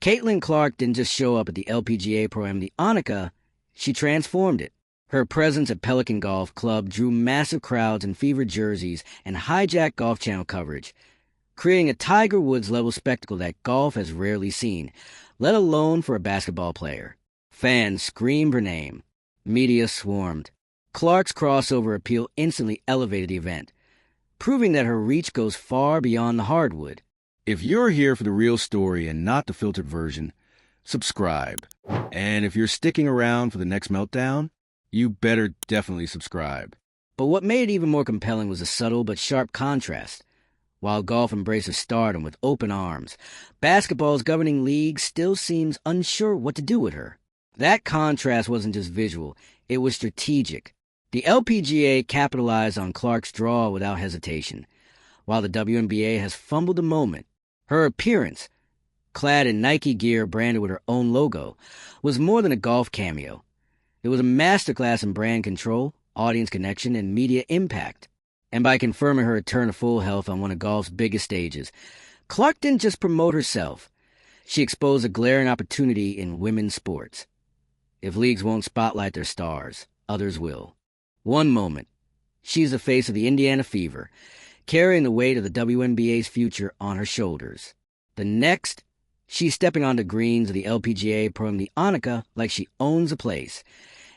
Caitlin Clark didn't just show up at the LPGA Pro-Am the Annika, she transformed it. Her presence at Pelican Golf Club drew massive crowds in fevered jerseys and hijacked Golf Channel coverage, creating a Tiger Woods-level spectacle that golf has rarely seen, let alone for a basketball player. Fans screamed her name. Media swarmed. Clark's crossover appeal instantly elevated the event, proving that her reach goes far beyond the hardwood. If you're here for the real story and not the filtered version, subscribe. And if you're sticking around for the next meltdown, you better definitely subscribe. But what made it even more compelling was a subtle but sharp contrast. While golf embraces stardom with open arms, basketball's governing league still seems unsure what to do with her. That contrast wasn't just visual, it was strategic. The LPGA capitalized on Clark's draw without hesitation, while the WNBA has fumbled the moment. Her appearance, clad in Nike gear branded with her own logo, was more than a golf cameo. It was a masterclass in brand control, audience connection, and media impact. And by confirming her return to full health on one of golf's biggest stages, Clark didn't just promote herself. She exposed a glaring opportunity in women's sports. If leagues won't spotlight their stars, others will. One moment, she's the face of the Indiana Fever, carrying the weight of the WNBA's future on her shoulders. The next, she's stepping onto greens of the LPGA Pro-Am the Annika like she owns the place.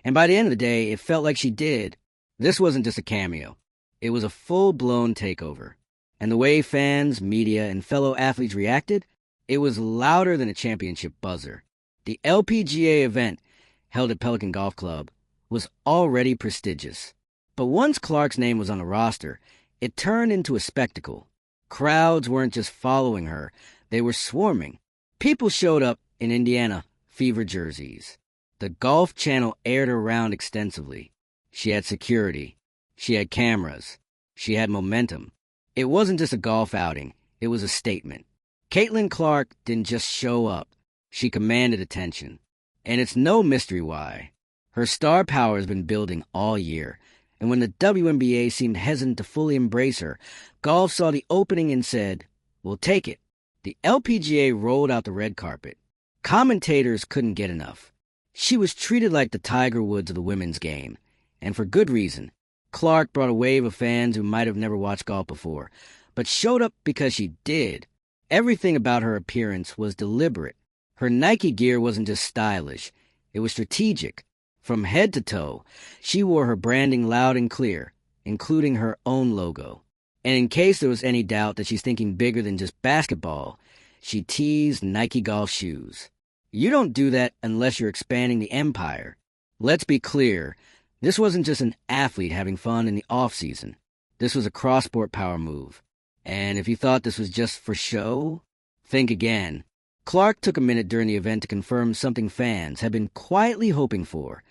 And by the end of the day, it felt like she did. This wasn't just a cameo. It was a full-blown takeover. And the way fans, media, and fellow athletes reacted, it was louder than a championship buzzer. The LPGA event, held at Pelican Golf Club, was already prestigious. But once Clark's name was on the roster, it turned into a spectacle. Crowds weren't just following her, they were swarming. People showed up in Indiana Fever jerseys. The Golf Channel aired her around extensively. She had security. She had cameras. She had momentum. It wasn't just a golf outing, it was a statement. Caitlin Clark didn't just show up. She commanded attention. And it's no mystery why. Her star power has been building all year. And when the WNBA seemed hesitant to fully embrace her, golf saw the opening and said, "We'll take it." The LPGA rolled out the red carpet. Commentators couldn't get enough. She was treated like the Tiger Woods of the women's game. And for good reason. Clark brought a wave of fans who might have never watched golf before, but showed up because she did. Everything about her appearance was deliberate. Her Nike gear wasn't just stylish, it was strategic. From head to toe, she wore her branding loud and clear, including her own logo. And in case there was any doubt that she's thinking bigger than just basketball, she teased Nike golf shoes. You don't do that unless you're expanding the empire. Let's be clear, this wasn't just an athlete having fun in the off-season. This was a cross-sport power move. And if you thought this was just for show, think again. Clark took a minute during the event to confirm something fans had been quietly hoping for.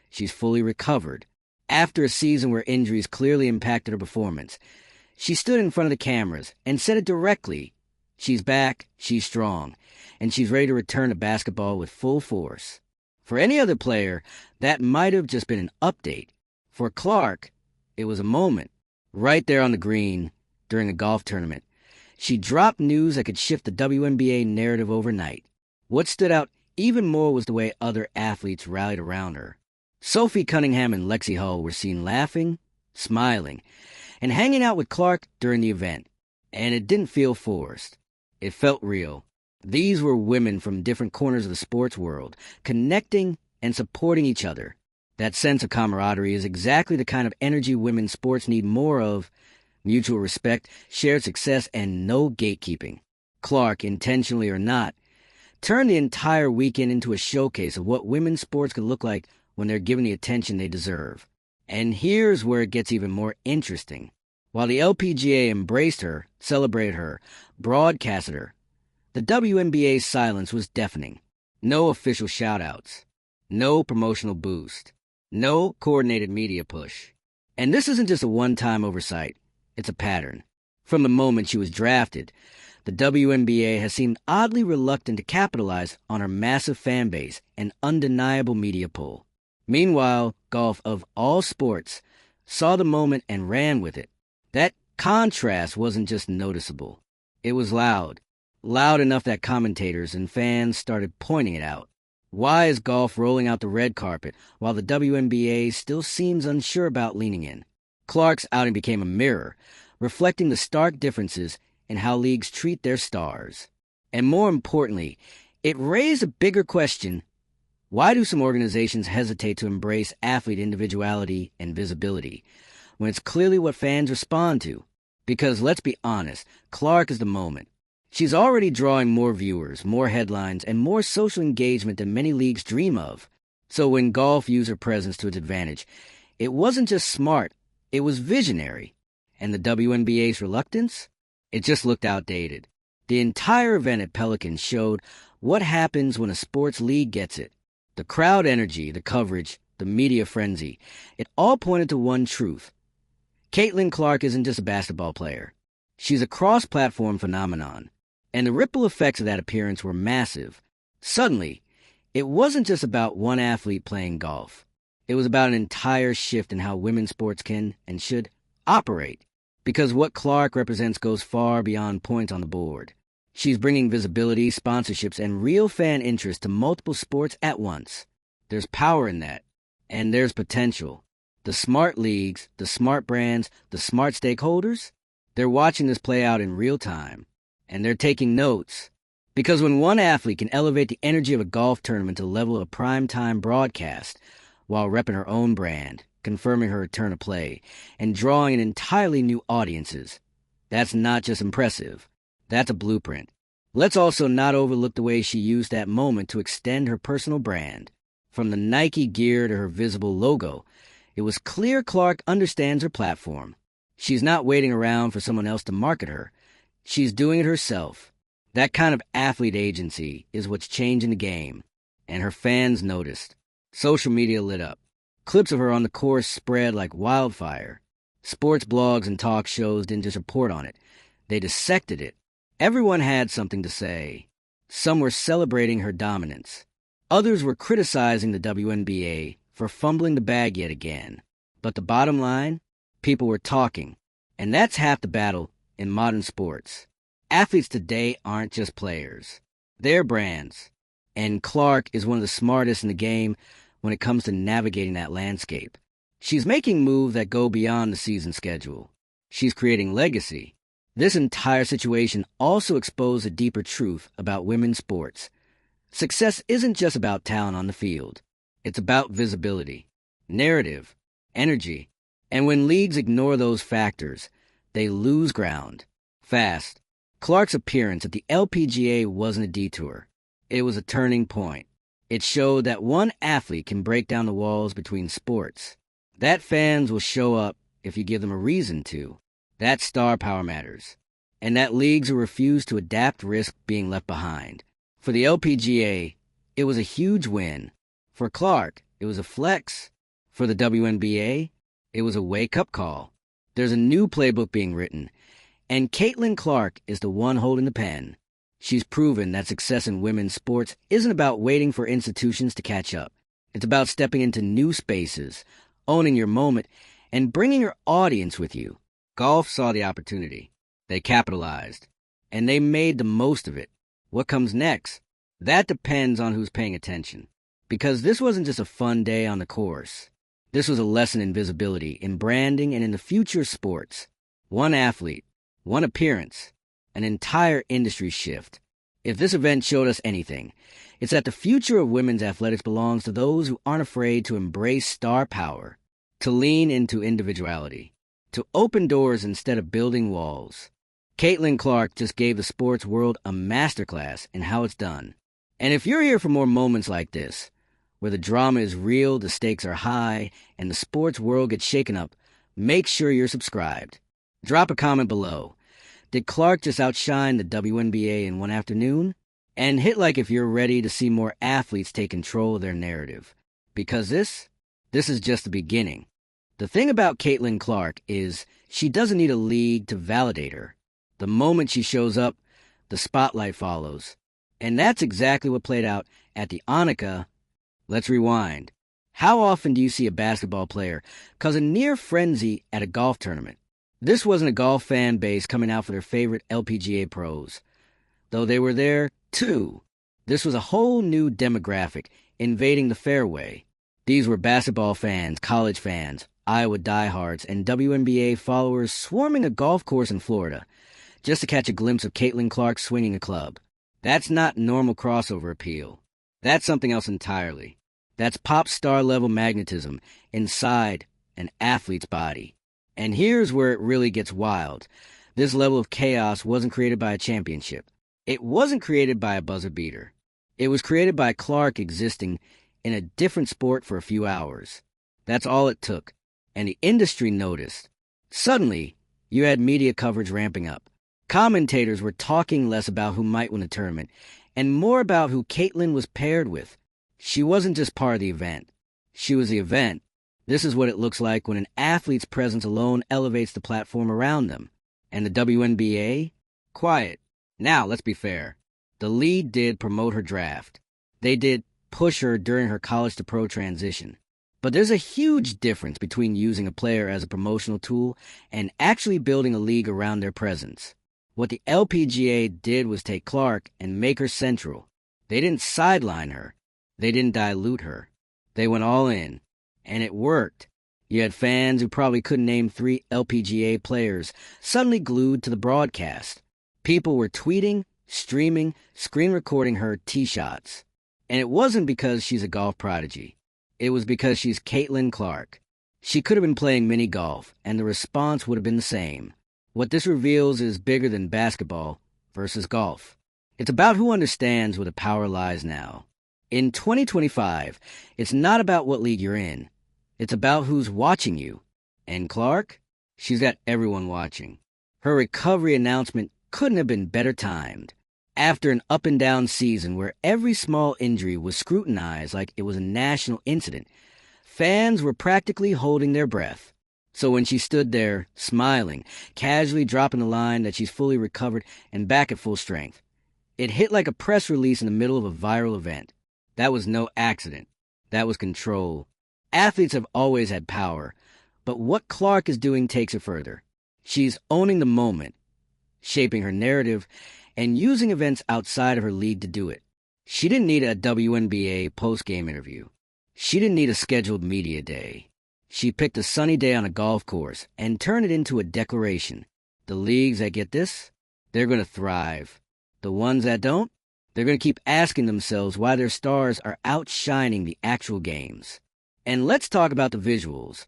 She's fully recovered. After a season where injuries clearly impacted her performance, she stood in front of the cameras and said it directly. She's back, she's strong, and she's ready to return to basketball with full force. For any other player, that might have just been an update. For Clark, it was a moment. Right there on the green, during a golf tournament, she dropped news that could shift the WNBA narrative overnight. What stood out even more was the way other athletes rallied around her. Sophie Cunningham and Lexi Hull were seen laughing, smiling, and hanging out with Clark during the event. And it didn't feel forced. It felt real. These were women from different corners of the sports world, connecting and supporting each other. That sense of camaraderie is exactly the kind of energy women's sports need more of. Mutual respect, shared success, and no gatekeeping. Clark, intentionally or not, turned the entire weekend into a showcase of what women's sports could look like when they're given the attention they deserve. And here's where it gets even more interesting. While the LPGA embraced her, celebrated her, broadcasted her, the WNBA's silence was deafening. No official shout-outs. No promotional boost. No coordinated media push. And this isn't just a one-time oversight. It's a pattern. From the moment she was drafted, the WNBA has seemed oddly reluctant to capitalize on her massive fan base and undeniable media pull. Meanwhile, golf, of all sports, saw the moment and ran with it. That contrast wasn't just noticeable. It was loud. loud enough that commentators and fans started pointing it out. Why is golf rolling out the red carpet while the WNBA still seems unsure about leaning in? Clark's outing became a mirror, reflecting the stark differences in how leagues treat their stars. And more importantly, it raised a bigger question. Why do some organizations hesitate to embrace athlete individuality and visibility when it's clearly what fans respond to? Because let's be honest, Clark is the moment. She's already drawing more viewers, more headlines, and more social engagement than many leagues dream of. So when golf used her presence to its advantage, it wasn't just smart, it was visionary. And the WNBA's reluctance? It just looked outdated. The entire event at Pelican showed what happens when a sports league gets it. The crowd energy, the coverage, the media frenzy, it all pointed to one truth. Caitlin Clark isn't just a basketball player. She's a cross-platform phenomenon. And the ripple effects of that appearance were massive. Suddenly, it wasn't just about one athlete playing golf. It was about an entire shift in how women's sports can and should operate. Because what Clark represents goes far beyond points on the board. She's bringing visibility, sponsorships, and real fan interest to multiple sports at once. There's power in that. And there's potential. The smart leagues, the smart brands, the smart stakeholders, they're watching this play out in real time. And they're taking notes. Because when one athlete can elevate the energy of a golf tournament to the level of a primetime broadcast while repping her own brand, confirming her return to play, and drawing in entirely new audiences, that's not just impressive. That's a blueprint. Let's also not overlook the way she used that moment to extend her personal brand. From the Nike gear to her visible logo, it was clear Clark understands her platform. She's not waiting around for someone else to market her. She's doing it herself. That kind of athlete agency is what's changing the game. And her fans noticed. Social media lit up. Clips of her on the course spread like wildfire. Sports blogs and talk shows didn't just report on it. They dissected it. Everyone had something to say. Some were celebrating her dominance. Others were criticizing the WNBA for fumbling the bag yet again. But the bottom line? People were talking. And that's half the battle in modern sports. Athletes today aren't just players. They're brands. And Clark is one of the smartest in the game when it comes to navigating that landscape. She's making moves that go beyond the season schedule. She's creating legacy. This entire situation also exposed a deeper truth about women's sports. Success isn't just about talent on the field. It's about visibility, narrative, energy. And when leagues ignore those factors, they lose ground. Fast. Clark's appearance at the LPGA wasn't a detour. It was a turning point. It showed that one athlete can break down the walls between sports. That fans will show up if you give them a reason to. That star power matters. And that leagues who refuse to adapt risk being left behind. For the LPGA, it was a huge win. For Clark, it was a flex. For the WNBA, it was a wake-up call. There's a new playbook being written, and Caitlin Clark is the one holding the pen. She's proven that success in women's sports isn't about waiting for institutions to catch up. It's about stepping into new spaces, owning your moment, and bringing your audience with you. Golf saw the opportunity. They capitalized. And they made the most of it. What comes next? That depends on who's paying attention. Because this wasn't just a fun day on the course. This was a lesson in visibility, in branding, and in the future of sports. One athlete, one appearance, an entire industry shift. If this event showed us anything, it's that the future of women's athletics belongs to those who aren't afraid to embrace star power, to lean into individuality, to open doors instead of building walls. Caitlin Clark just gave the sports world a masterclass in how it's done. And if you're here for more moments like this, where the drama is real, the stakes are high, and the sports world gets shaken up, make sure you're subscribed. Drop a comment below. Did Clark just outshine the WNBA in one afternoon? And hit like if you're ready to see more athletes take control of their narrative. Because this is just the beginning. The thing about Caitlin Clark is she doesn't need a league to validate her. The moment she shows up, the spotlight follows. And that's exactly what played out at the Annika. Let's rewind. How often do you see a basketball player cause a near frenzy at a golf tournament? This wasn't a golf fan base coming out for their favorite LPGA pros. though they were there, too. This was a whole new demographic invading the fairway. These were basketball fans, college fans, Iowa diehards, and WNBA followers swarming a golf course in Florida just to catch a glimpse of Caitlin Clark swinging a club. That's not normal crossover appeal. That's something else entirely. That's pop star level magnetism inside an athlete's body. And here's where it really gets wild. This level of chaos wasn't created by a championship. It wasn't created by a buzzer beater. It was created by Clark existing in a different sport for a few hours. That's all it took. And the industry noticed. Suddenly, you had media coverage ramping up. Commentators were talking less about who might win the tournament and more about who Caitlin was paired with. She wasn't just part of the event. She was the event. This is what it looks like when an athlete's presence alone elevates the platform around them. And the WNBA? Quiet. Now, let's be fair. The league did promote her draft. They did push her during her college-to-pro transition. But there's a huge difference between using a player as a promotional tool and actually building a league around their presence. What the LPGA did was take Clark and make her central. They didn't sideline her. They didn't dilute her. They went all in. And it worked. You had fans who probably couldn't name 3 LPGA players suddenly glued to the broadcast. People were tweeting, streaming, screen recording her tee shots. And it wasn't because she's a golf prodigy. It was because she's Caitlin Clark. She could have been playing mini golf, and the response would have been the same. What this reveals is bigger than basketball versus golf. It's about who understands where the power lies now. In 2025, it's not about what league you're in. It's about who's watching you. And Clark? She's got everyone watching. Her recovery announcement couldn't have been better timed. After an up-and-down season where every small injury was scrutinized like it was a national incident, fans were practically holding their breath. So when she stood there, smiling, casually dropping the line that she's fully recovered and back at full strength, it hit like a press release in the middle of a viral event. That was no accident. That was control. Athletes have always had power, but what Clark is doing takes it further. She's owning the moment, shaping her narrative, and using events outside of her league to do it. She didn't need a WNBA post-game interview. She didn't need a scheduled media day. She picked a sunny day on a golf course and turned it into a declaration. The leagues that get this, they're going to thrive. The ones that don't, they're going to keep asking themselves why their stars are outshining the actual games. And let's talk about the visuals,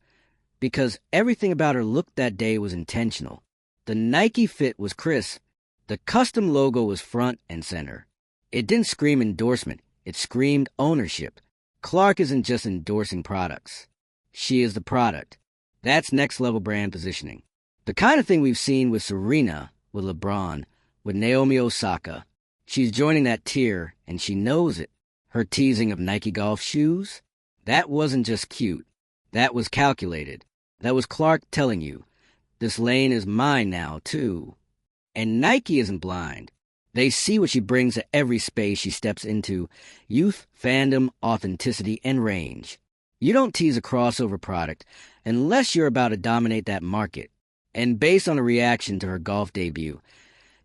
because everything about her look that day was intentional. The Nike fit was crisp. The custom logo was front and center. It didn't scream endorsement. It screamed ownership. Clark isn't just endorsing products. She is the product. That's next-level brand positioning. The kind of thing we've seen with Serena, with LeBron, with Naomi Osaka. She's joining that tier, and she knows it. Her teasing of Nike golf shoes? That wasn't just cute. That was calculated. That was Clark telling you, this lane is mine now, too. And Nike isn't blind. They see what she brings to every space she steps into: youth, fandom, authenticity, and range. You don't tease a crossover product unless you're about to dominate that market. And based on a reaction to her golf debut,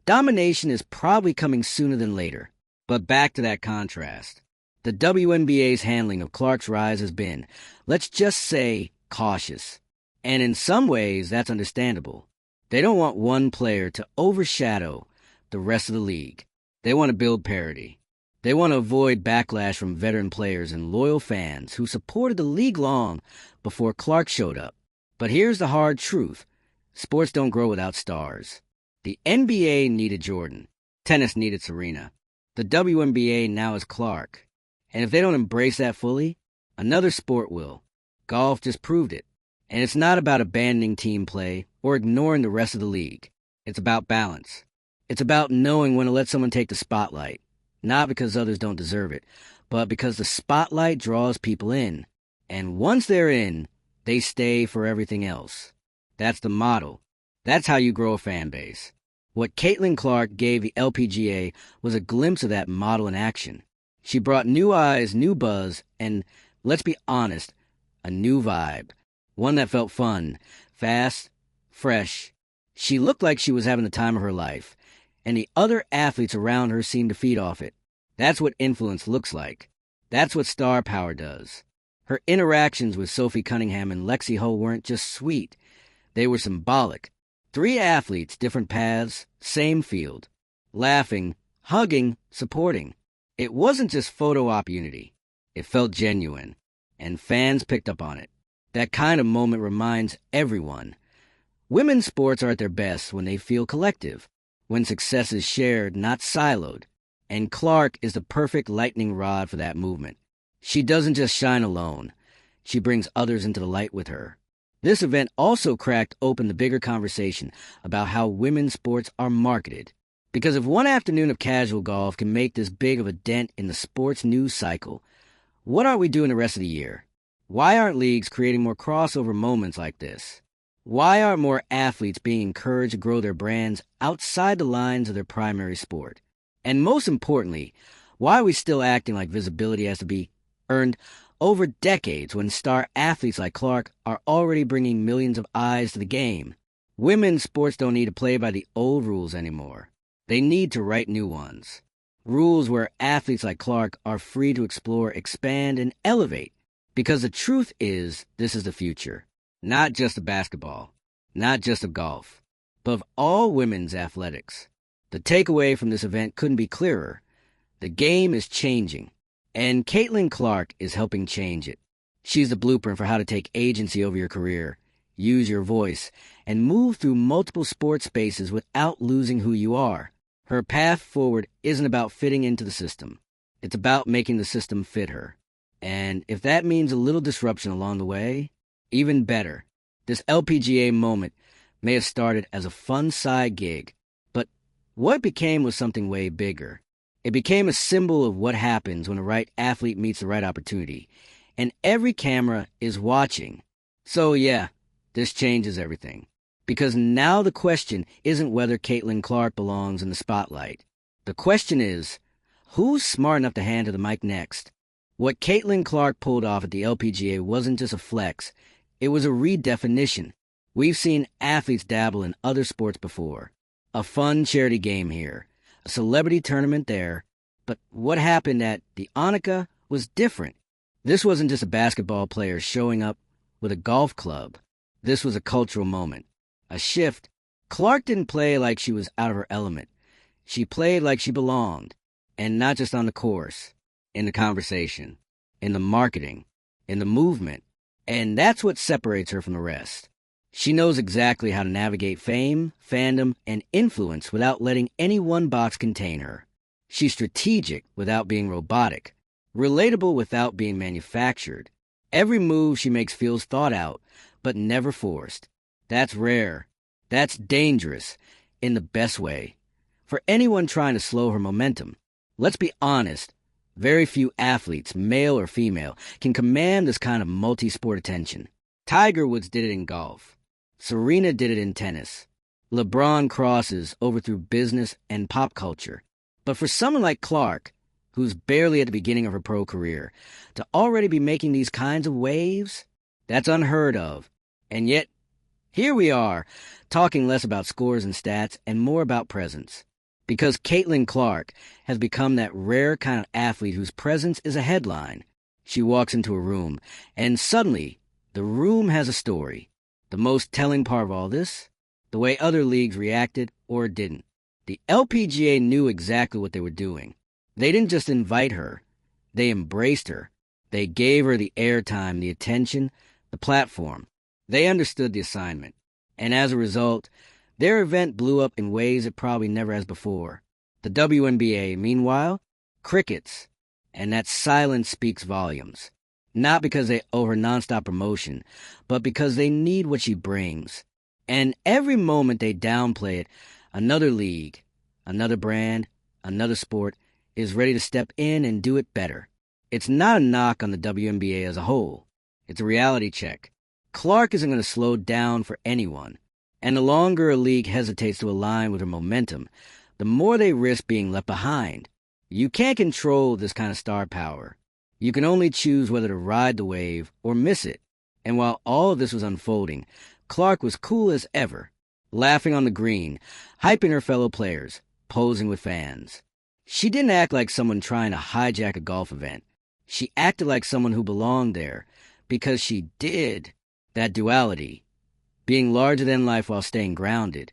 domination is probably coming sooner than later. But back to that contrast. The WNBA's handling of Clark's rise has been, let's just say, cautious. And in some ways, that's understandable. They don't want one player to overshadow the rest of the league. They want to build parity. They want to avoid backlash from veteran players and loyal fans who supported the league long before Clark showed up. But here's the hard truth. Sports don't grow without stars. The NBA needed Jordan. Tennis needed Serena. The WNBA now is Clark. And if they don't embrace that fully, another sport will. Golf just proved it. And it's not about abandoning team play or ignoring the rest of the league. It's about balance. It's about knowing when to let someone take the spotlight. Not because others don't deserve it, but because the spotlight draws people in. And once they're in, they stay for everything else. That's the model. That's how you grow a fan base. What Caitlin Clark gave the LPGA was a glimpse of that model in action. She brought new eyes, new buzz, and, let's be honest, a new vibe. One that felt fun, fast, fresh. She looked like she was having the time of her life. and the other athletes around her seem to feed off it. That's what influence looks like. That's what star power does. Her interactions with Sophie Cunningham and Lexi Ho weren't just sweet. They were symbolic. 3 athletes, different paths, same field. Laughing, hugging, supporting. It wasn't just photo op unity. It felt genuine. And fans picked up on it. That kind of moment reminds everyone. Women's sports are at their best when they feel collective, when success is shared, not siloed. And Clark is the perfect lightning rod for that movement. She doesn't just shine alone. She brings others into the light with her. This event also cracked open the bigger conversation about how women's sports are marketed. Because if one afternoon of casual golf can make this big of a dent in the sports news cycle, what are we doing the rest of the year? Why aren't leagues creating more crossover moments like this? Why aren't more athletes being encouraged to grow their brands outside the lines of their primary sport? And most importantly, why are we still acting like visibility has to be earned over decades when star athletes like Clark are already bringing millions of eyes to the game? Women's sports don't need to play by the old rules anymore. They need to write new ones. Rules where athletes like Clark are free to explore, expand, and elevate. Because the truth is, this is the future. Not just of basketball, not just of golf, but of all women's athletics. The takeaway from this event couldn't be clearer. The game is changing, and Caitlin Clark is helping change it. She's the blueprint for how to take agency over your career, use your voice, and move through multiple sports spaces without losing who you are. Her path forward isn't about fitting into the system. It's about making the system fit her. And if that means a little disruption along the way, even better. This LPGA moment may have started as a fun side gig, but what it became was something way bigger. It became a symbol of what happens when the right athlete meets the right opportunity, and every camera is watching. So yeah, this changes everything. Because now the question isn't whether Caitlin Clark belongs in the spotlight. The question is, who's smart enough to hand her the mic next? What Caitlin Clark pulled off at the LPGA wasn't just a flex. It was a redefinition. We've seen athletes dabble in other sports before. A fun charity game here. A celebrity tournament there. But what happened at the Annika was different. This wasn't just a basketball player showing up with a golf club. This was a cultural moment. A shift. Clark didn't play like she was out of her element. She played like she belonged. And not just on the course. In the conversation. In the marketing. In the movement. And that's what separates her from the rest. She knows exactly how to navigate fame, fandom, and influence without letting any one box contain her. She's strategic without being robotic. Relatable without being manufactured. Every move she makes feels thought out, but never forced. That's rare. That's dangerous. In the best way. For anyone trying to slow her momentum. Let's be honest. Very few athletes, male or female, can command this kind of multi-sport attention. Tiger Woods did it in golf. Serena did it in tennis. LeBron crosses over through business and pop culture. But for someone like Clark, who's barely at the beginning of her pro career, to already be making these kinds of waves, that's unheard of. And yet, here we are, talking less about scores and stats and more about presence. Because Caitlin Clark has become that rare kind of athlete whose presence is a headline. She walks into a room, and suddenly, the room has a story. The most telling part of all this? The way other leagues reacted or didn't. The LPGA knew exactly what they were doing. They didn't just invite her. They embraced her. They gave her the airtime, the attention, the platform. They understood the assignment. And as a result, their event blew up in ways it probably never has before. The WNBA, meanwhile, crickets. And that silence speaks volumes. Not because they owe her nonstop promotion, but because they need what she brings. And every moment they downplay it, another league, another brand, another sport is ready to step in and do it better. It's not a knock on the WNBA as a whole. It's a reality check. Clark isn't going to slow down for anyone. And the longer a league hesitates to align with her momentum, the more they risk being left behind. You can't control this kind of star power. You can only choose whether to ride the wave or miss it. And while all of this was unfolding, Clark was cool as ever, laughing on the green, hyping her fellow players, posing with fans. She didn't act like someone trying to hijack a golf event. She acted like someone who belonged there because she did. That duality, being larger than life while staying grounded,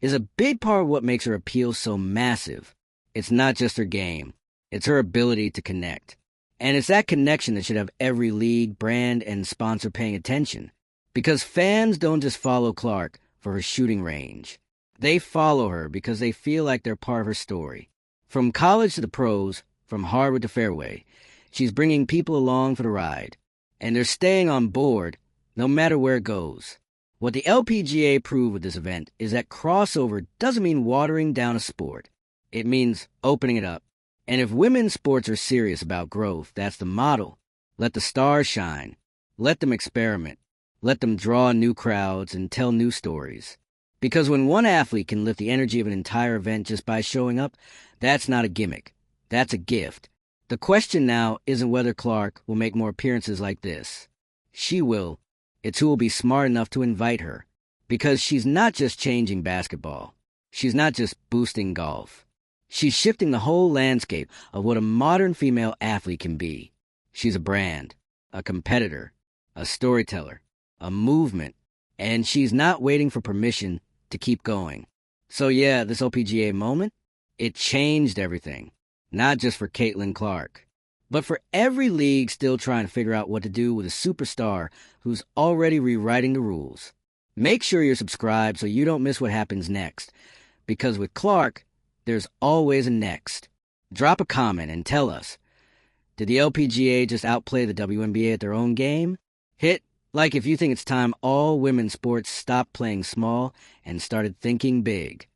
is a big part of what makes her appeal so massive. It's not just her game. It's her ability to connect. And it's that connection that should have every league, brand, and sponsor paying attention. Because fans don't just follow Clark for her shooting range. They follow her because they feel like they're part of her story. From college to the pros, from hardwood to fairway, she's bringing people along for the ride. And they're staying on board no matter where it goes. What the LPGA proved with this event is that crossover doesn't mean watering down a sport. It means opening it up. And if women's sports are serious about growth, that's the model. Let the stars shine. Let them experiment. Let them draw new crowds and tell new stories. Because when one athlete can lift the energy of an entire event just by showing up, that's not a gimmick. That's a gift. The question now isn't whether Clark will make more appearances like this. She will. It's who will be smart enough to invite her. Because she's not just changing basketball. She's not just boosting golf. She's shifting the whole landscape of what a modern female athlete can be. She's a brand, a competitor, a storyteller, a movement, and she's not waiting for permission to keep going. So yeah, this LPGA moment, it changed everything. Not just for Caitlin Clark, but for every league still trying to figure out what to do with a superstar who's already rewriting the rules. Make sure you're subscribed so you don't miss what happens next, because with Clark, there's always a next. Drop a comment and tell us, did the LPGA just outplay the WNBA at their own game? Hit like if you think it's time all women's sports stopped playing small and started thinking big.